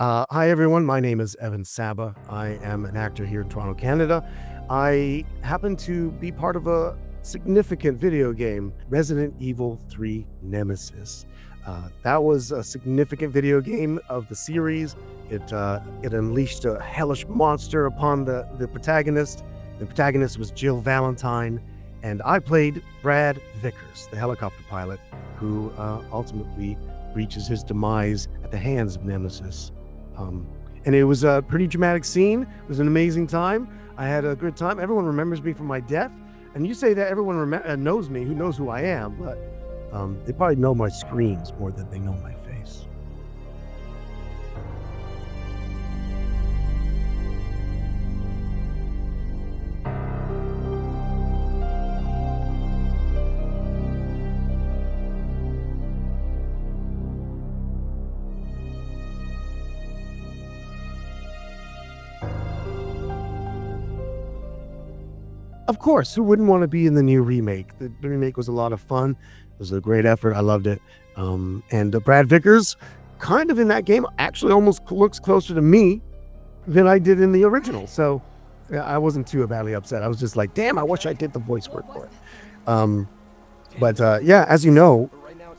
Hi, everyone. My name is Evan Sabba. I am an actor here in Toronto, Canada. I happen to be part of a significant video game, Resident Evil 3 Nemesis. That was a significant video game of the series. It unleashed a hellish monster upon the protagonist. The protagonist was Jill Valentine, and I played Brad Vickers, the helicopter pilot, who ultimately reaches his demise at the hands of Nemesis. And it was a pretty dramatic scene. It was an amazing time. I had a good time. Everyone remembers me from my death. And you say that everyone knows me, who knows who I am, but they probably know my screams more than they know my face. Of course, who wouldn't want to be in the new remake? The remake was a lot of fun. It was a great effort. I loved it. And Brad Vickers, kind of in that game, actually almost looks closer to me than I did in the original. So yeah, I wasn't too badly upset. I was just like, damn, I wish I did the voice work for it. Yeah, as you know,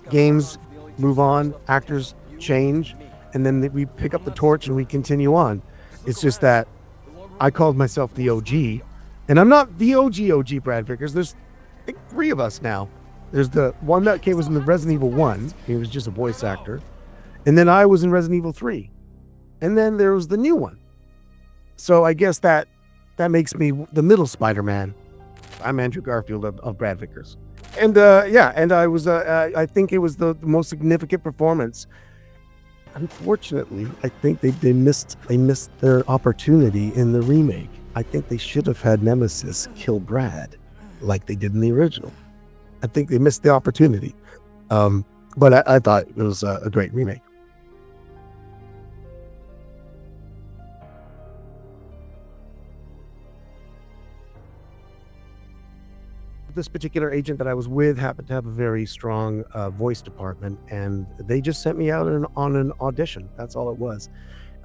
games move on, actors change, and then we pick up the torch and we continue on. It's just that I called myself the OG, and I'm not the OG Brad Vickers. There's I think three of us now. There's the one that was in the Resident Evil 1. He was just a voice actor. And then I was in Resident Evil 3. And then there was the new one. So I guess that makes me the middle Spider-Man. I'm Andrew Garfield of Brad Vickers. And and I was I think it was the most significant performance. Unfortunately, I think they missed their opportunity in the remake. I think they should have had Nemesis kill Brad like they did in the original. I think they missed the opportunity. But I thought it was a great remake. This particular agent that I was with happened to have a very strong voice department, and they just sent me out on an audition. That's all it was.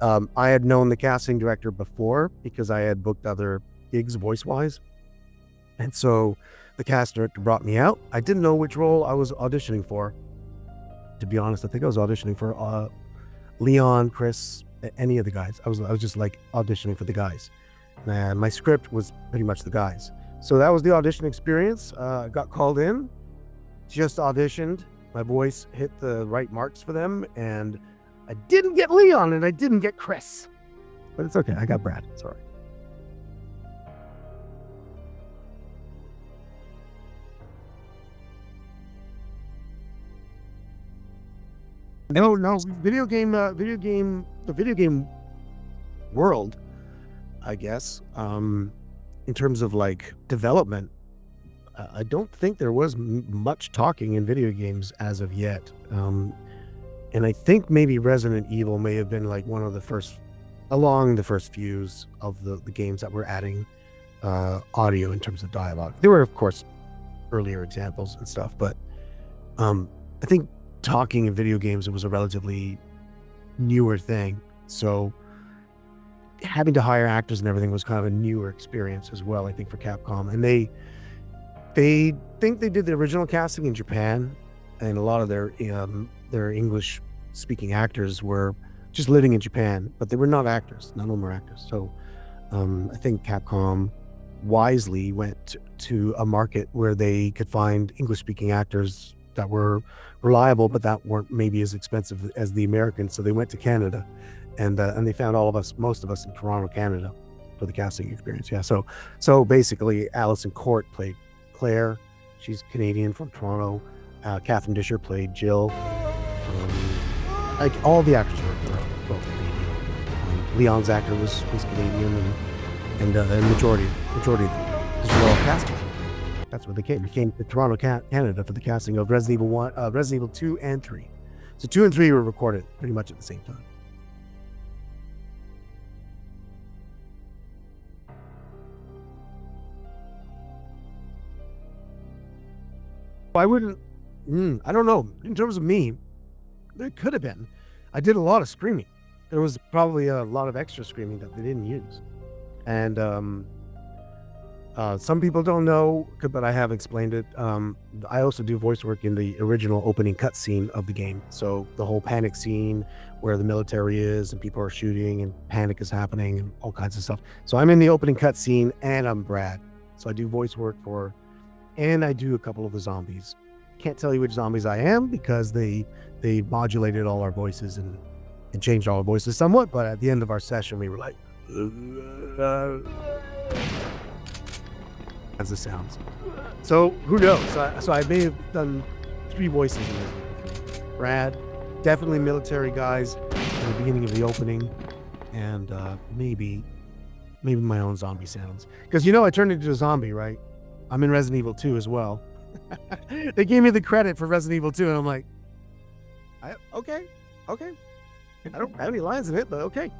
I had known the casting director before because I had booked other gigs voice-wise. And so the cast director brought me out. I didn't know which role I was auditioning for. To be honest, I think I was auditioning for Leon, Chris, any of the guys. I was just like auditioning for the guys. And my script was pretty much the guys. So that was the audition experience. Got called in, just auditioned. My voice hit the right marks for them, and I didn't get Leon and I didn't get Chris. But it's okay. I got Brad. It's all right. No, the video game world, I guess, in terms of like development, I don't think there was much talking in video games as of yet. And I think maybe Resident Evil may have been like one of the first, along the first fuse of the games that were adding audio in terms of dialogue. There were, of course, earlier examples and stuff, but I think talking in video games, it was a relatively newer thing. So having to hire actors and everything was kind of a newer experience as well, I think, for Capcom. And they think they did the original casting in Japan, and a lot of their English speaking actors were just living in Japan, but they were not actors. None of them were actors. So I think Capcom wisely went to a market where they could find English speaking actors that were reliable, but that weren't maybe as expensive as the Americans. So they went to Canada, and they found most of us in Toronto, Canada, for the casting experience. Yeah. So basically, Alison Court played Claire. She's Canadian from Toronto. Catherine Disher played Jill. Like all the actors were both Canadian. Leon's actor was Canadian, and the majority of them, because we're all casting. That's where they came. They came to Toronto, Canada, for the casting of Resident Evil 2 and 3. So 2 and 3 were recorded pretty much at the same time. I wouldn't. I don't know. In terms of me, there could have been. I did a lot of screaming. there was probably a lot of extra screaming that they didn't use. And some people don't know, but I have explained it. I also do voice work in the original opening cutscene of the game. So the whole panic scene where the military is and people are shooting and panic is happening and all kinds of stuff. So I'm in the opening cutscene and I'm Brad. So I do voice work and I do a couple of the zombies. Can't tell you which zombies I am because they modulated all our voices and changed all our voices somewhat. But at the end of our session, we were like, as the sounds. So who knows? So I may have done 3 voices in this. Brad, definitely military guys in the beginning of the opening, and maybe my own zombie sounds. Because I turned into a zombie, right? I'm in Resident Evil 2 as well. They gave me the credit for Resident Evil 2, and I'm like, okay. I don't have any lines in it, but okay.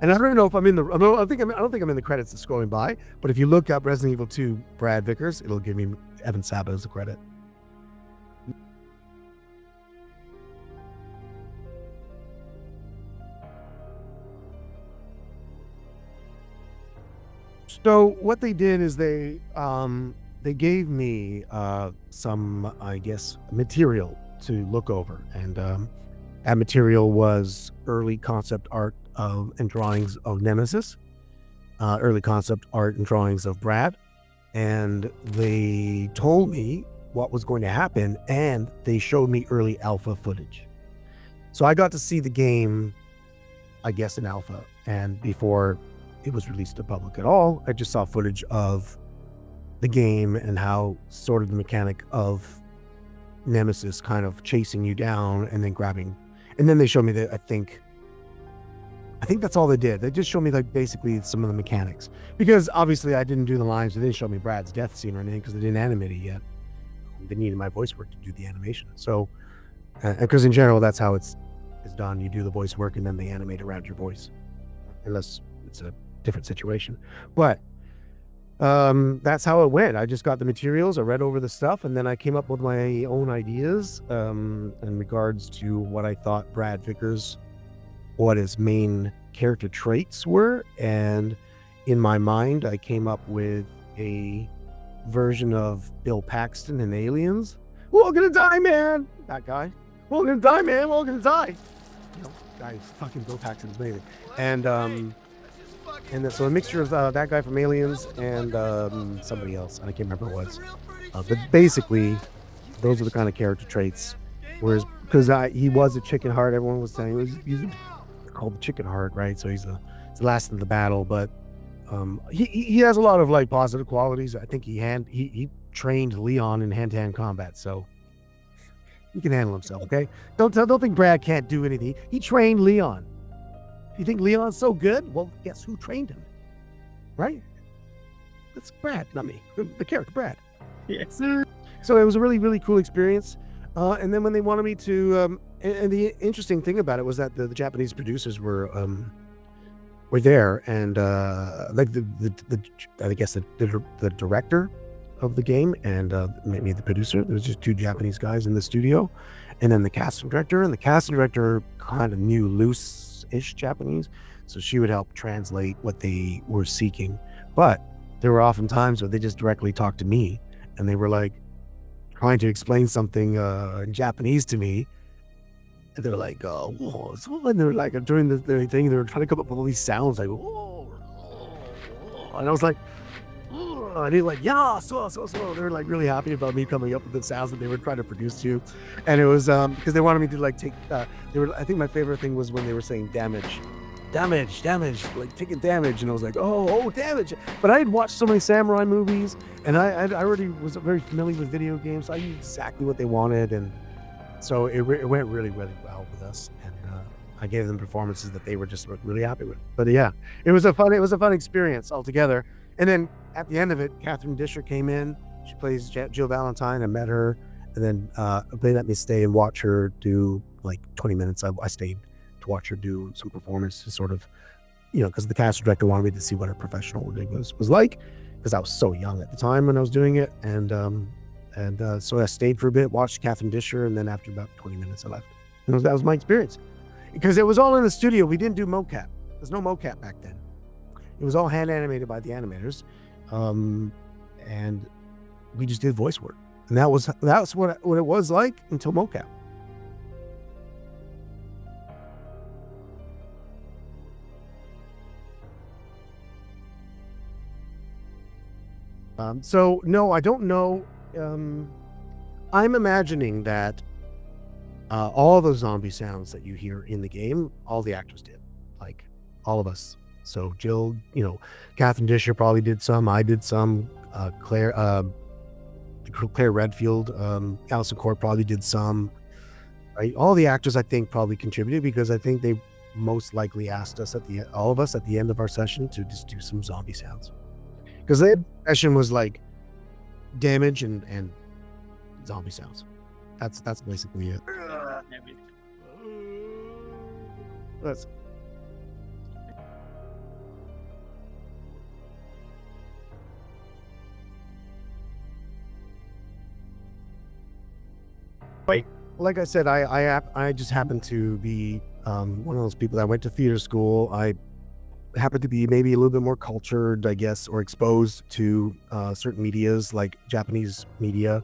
And I don't know if I'm in the. I don't think I'm in the credits that's scrolling by. But if you look up Resident Evil 2 Brad Vickers, it'll give me Evan Sabba as a credit. So what they did is they gave me some, I guess, material to look over, and that material was early concept art and drawings of Nemesis, early concept art and drawings of Brad, and they told me what was going to happen, and they showed me early alpha footage. So I got to see the game, I guess, in alpha, and before it was released to public at all, I just saw footage of the game and how sort of the mechanic of Nemesis kind of chasing you down and then grabbing. And then they showed me that I think that's all they did. They just showed me like basically some of the mechanics, because obviously I didn't do the lines. They didn't show me Brad's death scene or anything because they didn't animate it yet. They needed my voice work to do the animation. So, because in general, that's how it's done. You do the voice work and then they animate around your voice, unless it's a different situation. But that's how it went. I just got the materials, I read over the stuff, and then I came up with my own ideas in regards to what I thought Brad Vickers, what his main character traits were. And in my mind, I came up with a version of Bill Paxton in Aliens. We're all gonna die, man. That guy. We're all gonna die, man. We're all gonna die. Guy, fucking Bill Paxton's amazing. And so a mixture of that guy from Aliens and somebody else. I can't remember who it was. But basically, those are the kind of character traits. Whereas, because he was a chicken heart, everyone was saying he's called the chicken heart, right? So he's the last of the battle. But he has a lot of like positive qualities. I think he trained Leon in hand-to-hand combat, so he can handle himself. Okay, don't think Brad can't do anything. He trained Leon. You think Leon's so good? Well, guess who trained him? Right? That's Brad, not me. The character, Brad. Yes. So it was a really, really cool experience. And then when they wanted me to, and the interesting thing about it was that the Japanese producers were there, and like I guess the director of the game and maybe the producer. There was just 2 Japanese guys in the studio, and then the casting director. And the casting director kind of knew loose-ish Japanese, so she would help translate what they were seeking. But there were often times where they just directly talked to me, and they were like trying to explain something in Japanese to me. And they're like, whoa. And they're like, during the thing, they were trying to come up with all these sounds like, whoa. And I was like, and they were like, yeah, so. They were like really happy about me coming up with the sounds that they were trying to produce too. And it was because they wanted me to like take, I think my favorite thing was when they were saying damage, like taking damage. And I was like, oh, damage. But I had watched so many samurai movies, and I already was very familiar with video games. So I knew exactly what they wanted. And so it went really, really well with us. And I gave them performances that they were just really happy with. But yeah, it was a fun experience altogether. And then at the end of it, Catherine Disher came in. She plays Jill Valentine. I met her, and then they let me stay and watch her do like 20 minutes. I stayed to watch her do some performances, sort of, because the casting director wanted me to see what her professional rig was like, because I was so young at the time when I was doing it. And so I stayed for a bit, watched Catherine Disher, and then after about 20 minutes, I left. And that was my experience. because it was all in the studio. We didn't do mocap. There's no mocap back then. It was all hand animated by the animators, and we just did voice work, and that's what it was like until mocap. So no, I don't know. I'm imagining that all the zombie sounds that you hear in the game, all the actors did, like all of us. So Jill, Catherine Disher probably did some. I did some. Claire Redfield, Alison Court probably did some. Right, all the actors I think probably contributed, because I think they most likely asked us all of us at the end of our session to just do some zombie sounds, because the session was like damage and zombie sounds. That's basically it. That's like I said, I just happened to be one of those people that went to theater school. I happened to be maybe a little bit more cultured, I guess, or exposed to certain medias like Japanese media.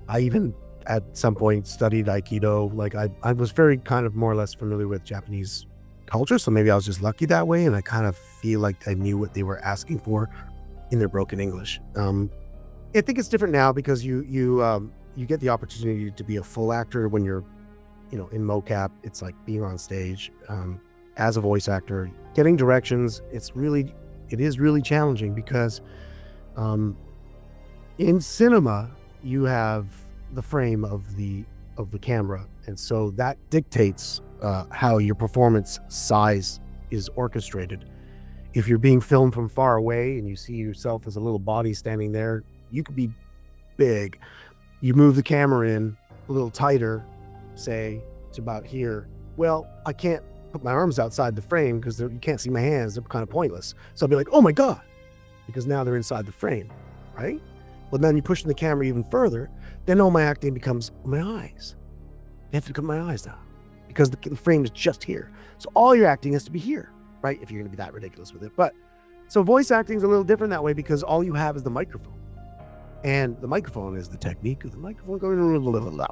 I even at some point studied Aikido. Like I was very kind of more or less familiar with Japanese culture, so maybe I was just lucky that way, and I kind of feel like I knew what they were asking for in their broken English. I think it's different now because you get the opportunity to be a full actor when you're, in mocap. It's like being on stage as a voice actor, getting directions. It is really challenging because in cinema you have the frame of the camera, and so that dictates how your performance size is orchestrated. If you're being filmed from far away and you see yourself as a little body standing there, you could be big. You move the camera in a little tighter, say it's about here. Well, I can't put my arms outside the frame because you can't see my hands. They're kind of pointless. So I'll be like, oh my God, because now they're inside the frame, right? But then you're pushing the camera even further, then all my acting becomes my eyes. I have to cut my eyes down because the frame is just here. So all your acting has to be here, right? If you're going to be that ridiculous with it. But so voice acting is a little different that way because all you have is the microphone. And the microphone is the technique of the microphone going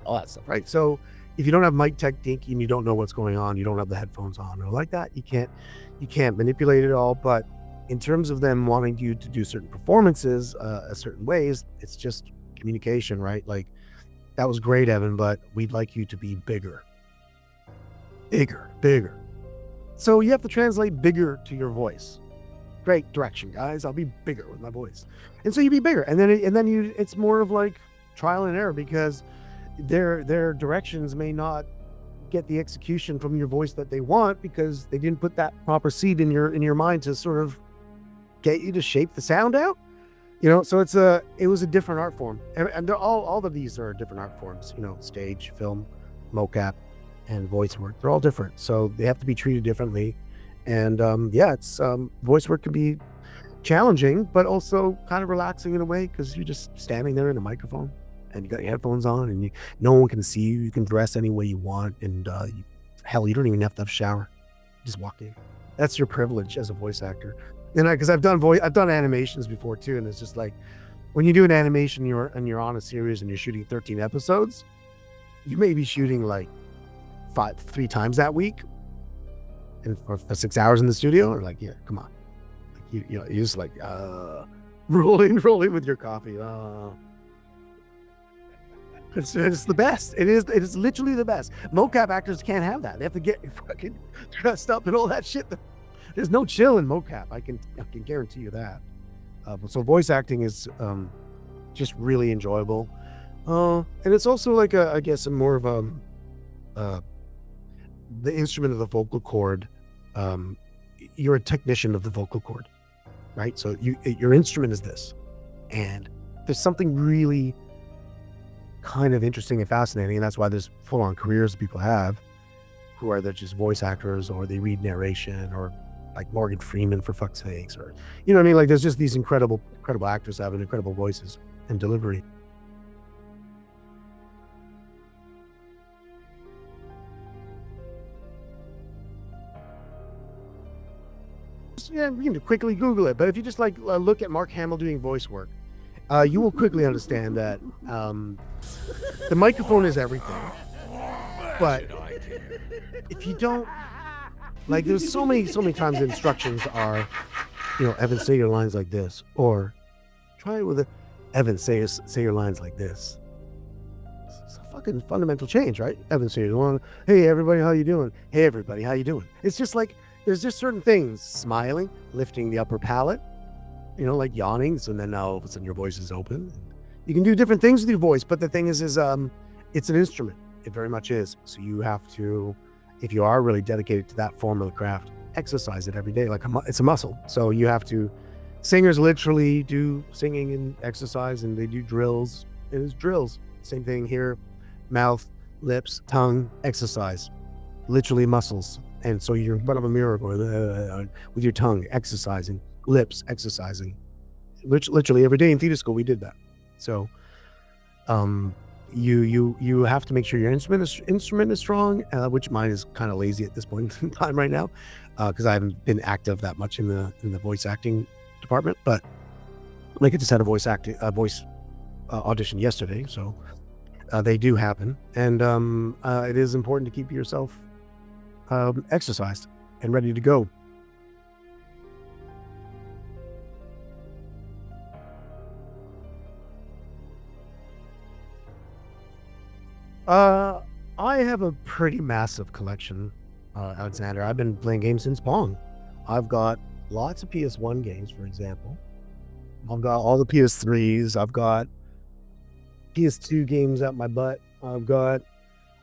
all that stuff, right? So if you don't have mic technique and you don't know what's going on, you don't have the headphones on or like that, you can't manipulate it all. But in terms of them wanting you to do certain performances certain ways, it's just communication, right? Like, that was great, Evan, but we'd like you to be bigger. So you have to translate bigger to your voice. Great direction, guys. I'll be bigger with my voice. And so you be bigger. And then it's more of like trial and error because their directions may not get the execution from your voice that they want because they didn't put that proper seed in your mind to sort of get you to shape the sound out. So it was a different art form. And all of these are different art forms, stage, film, mocap, and voice work. They're all different. So they have to be treated differently. And it's voice work can be challenging, but also kind of relaxing in a way because you're just standing there in a microphone and you got your headphones on and no one can see you. You can dress any way you want, and hell, you don't even have to have a shower. Just walk in. That's your privilege as a voice actor. And because I've done animations before too, and it's just like when you do an animation, you're on a series and you're shooting 13 episodes, you may be shooting like 3 times that week. And for 6 hours in the studio, or like, yeah, come on, like you're just like rolling with your coffee. It's the best. It is literally the best. Mocap actors can't have that. They have to get fucking dressed up and all that shit. There's no chill in mocap. I can guarantee you that. So voice acting is just really enjoyable, and it's also like I guess more of the instrument of the vocal cord. You're a technician of the vocal cord, right? So your instrument is this, and there's something really kind of interesting and fascinating, and that's why there's full-on careers people have who are just voice actors, or they read narration, or like Morgan Freeman, for fuck's sakes, or what I mean? Like, there's just these incredible actors having incredible voices and delivery. just, yeah, you can quickly Google it. But if you just like look at Mark Hamill doing voice work, you will quickly understand that the microphone is everything. But if you don't, like, there's so many times the instructions are, Evan, say your lines like this, or try it with a, Evan, say your lines like this. It's a fucking fundamental change, right? Evan, say your line. Hey everybody, how you doing? Hey everybody, how you doing? It's just like there's just certain things, smiling, lifting the upper palate, like yawning. So then now all of a sudden your voice is open. You can do different things with your voice, but the thing is it's an instrument. It very much is. So you have to, if you are really dedicated to that form of the craft, exercise it every day. Like it's a muscle. So you have to, singers literally do singing and exercise, and they do drills. It is drills. Same thing here, mouth, lips, tongue, exercise, literally muscles. And so you're in front of a mirror going, with your tongue, exercising, lips, exercising. Literally every day in theater school, we did that. So you have to make sure your instrument is strong, which mine is kind of lazy at this point in time right now, because I haven't been active that much in the voice acting department. But like I just had a voice audition yesterday, so they do happen, and it is important to keep yourself exercised and ready to go. I have a pretty massive collection, Alexander. I've been playing games since Pong. I've got lots of PS1 games, for example. I've got all the PS3s. I've got PS2 games out my butt. I've got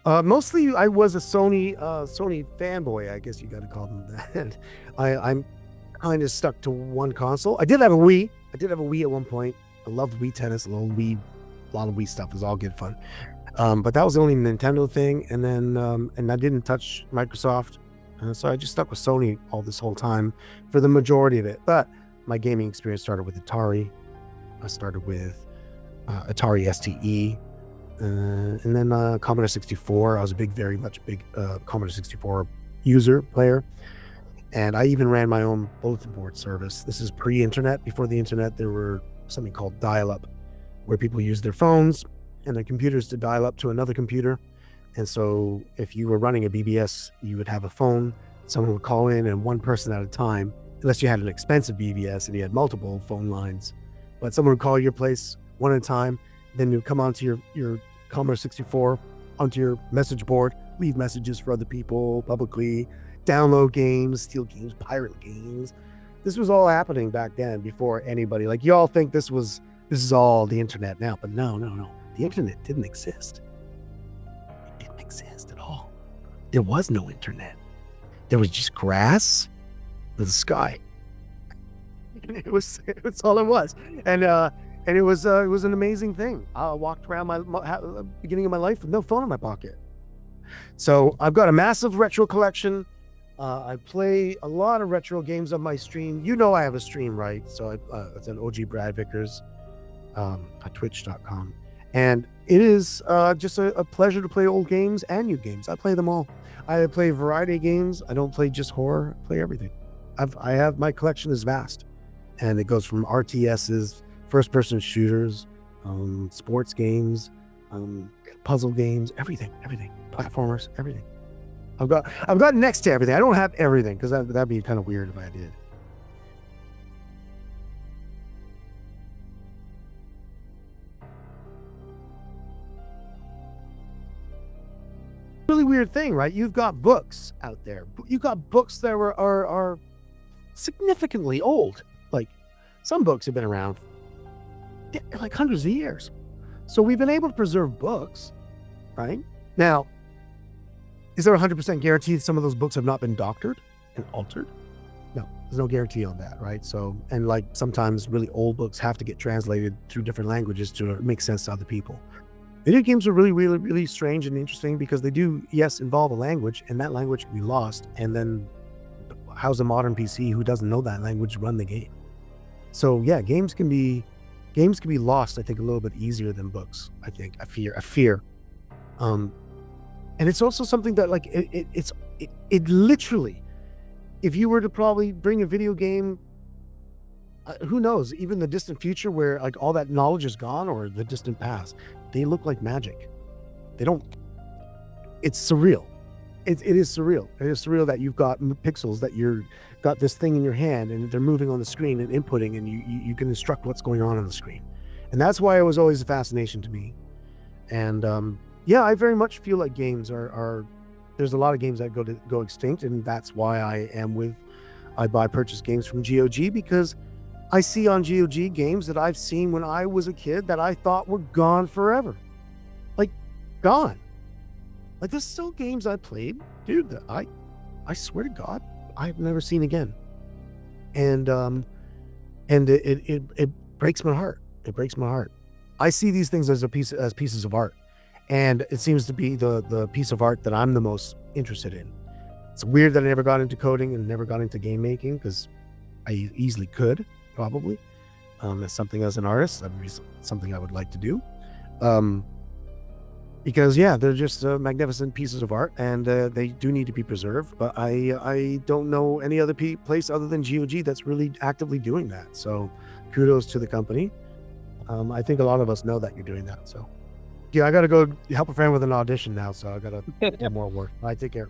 mostly I was a Sony fanboy, I guess you got to call them that. I'm kind of stuck to one console. I did have a Wii. At one point. I loved Wii Tennis, a lot of Wii stuff. It was all good fun. But that was the only Nintendo thing, and then and I didn't touch Microsoft, so I just stuck with Sony all this whole time for the majority of it. But my gaming experience started with Atari. I started with Atari STE, and then Commodore 64. I was very much a big Commodore 64 player, and I even ran my own bulletin board service. This is pre-internet. Before the internet, there were something called dial-up, where people used their phones and their computers to dial up to another computer. And so if you were running a BBS, you would have a phone, someone would call in, and one person at a time, unless you had an expensive BBS and you had multiple phone lines. But someone would call your place one at a time, then you'd come onto your Commodore 64, onto your message board, leave messages for other people publicly, download games, steal games, pirate games. This was all happening back then before anybody, like, you all think this is all the internet now, but no. The internet didn't exist. It didn't exist at all. There was no internet. There was just grass with the sky. It was all it was. And it was an amazing thing. I walked around my beginning of my life with no phone in my pocket. So I've got a massive retro collection. I play a lot of retro games on my stream. I have a stream, right? So it's an OG Brad Vickers at twitch.com. And it is just a pleasure to play old games and new games. I play them all. I play a variety of games. I don't play just horror. I play everything. My collection is vast, and it goes from RTSs, first-person shooters, sports games, puzzle games, everything, platformers, everything. I've got next to everything. I don't have everything because that'd be kind of weird if I did. Really weird thing, right? You've got books out there. You've got books that are significantly old. Like, some books have been around like hundreds of years. So we've been able to preserve books, right? Now, is there a 100% guarantee that some of those books have not been doctored and altered? No, there's no guarantee on that, right? So, and like sometimes really old books have to get translated through different languages to make sense to other people. Video games are really, really, really strange and interesting because they do, yes, involve a language, and that language can be lost. And then how's a modern PC who doesn't know that language run the game? So yeah, games can be lost, I think, a little bit easier than books. I think, I fear. And it's also something that, like, it literally, if you were to probably bring a video game, who knows, even the distant future where like all that knowledge is gone, or the distant past, they look like magic. They don't. It's surreal. It is surreal. It is surreal that you've got pixels, that you're got this thing in your hand and they're moving on the screen and inputting, and you can instruct what's going on the screen. And that's why it was always a fascination to me. And yeah, I very much feel like games are there's a lot of games that go extinct, and that's why I buy purchase games from GOG, because I see on GOG games that I've seen when I was a kid that I thought were gone forever. Like, gone. Like, there's still games I played, dude, that I swear to God, I've never seen again. And it breaks my heart. It breaks my heart. I see these things as pieces of art, and it seems to be the piece of art that I'm the most interested in. It's weird that I never got into coding and never got into game making, because I easily could, probably. As something, as an artist, that'd be something I would like to do. Because yeah, they're just magnificent pieces of art, and they do need to be preserved. But I don't know any other place other than GOG that's really actively doing that. So kudos to the company. I think a lot of us know that you're doing that. So yeah, I got to go help a friend with an audition now. So I got to do more work. All right, take care.